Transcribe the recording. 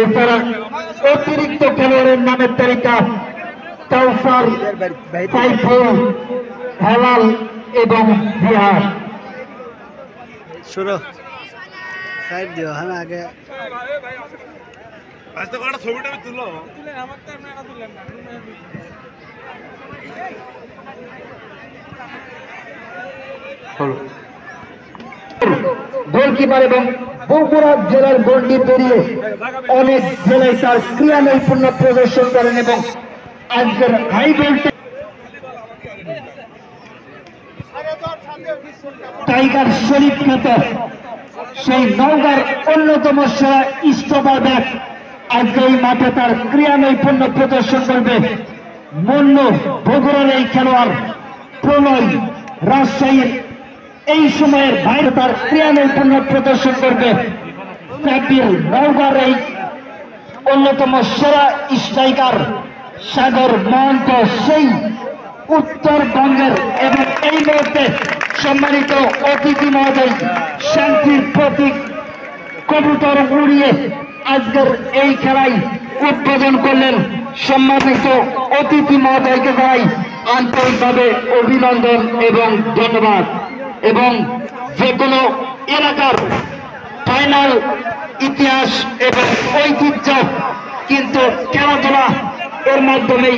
এছাড়া অতিরিক্ত খেলোয়াড়ের নামের তালিকা কাউসার, সাইফুল, হেলাল এবং জিহাদ। শুরু সাইড দিও হ্যাঁ আগে আজ তো কটা ছবিটা আমি তুলো গোলকিপার এবং বগুড়া জেলার গন্ডি পেরিয়ে অনেক জেলায় তার ক্রীড়া নৈপুণ্য প্রদর্শন করেন এবং আজকের হাই ভোল্টেজ টাইগার শরীফ খ্যাত সেই নওগাঁর অন্যতম সেরা স্টপার ব্যাক আজকে এই মাঠে তার ক্রীড়া নৈপুণ্য প্রদর্শন করবে। মন্য বগুড়ার এই খেলোয়াড় প্রণয় রাজশাহীর এই সময়ের বাইরে তার ক্রীড়া নৈপুণ্য প্রদর্শন করবে। সাব্বির নওগাঁর এই অন্যতম সেরা স্ট্রাইকার সাগর মহন্ত সেই উত্তরবঙ্গের এবং এই মুহূর্তে সম্মানিত অতিথি মহোদয় শান্তির প্রতীক কবুতর উড়িয়ে আজকের এই খেলায় উদ্বোধন করলেন। সম্মানিত অতিথি মহোদয়কে জানাই আন্তরিকভাবে অভিনন্দন এবং ধন্যবাদ। এবং যে কোনো এলাকার ফাইনাল ইতিহাস এবং ঐতিহ্য কিন্তু খেলাধুলা এর মাধ্যমেই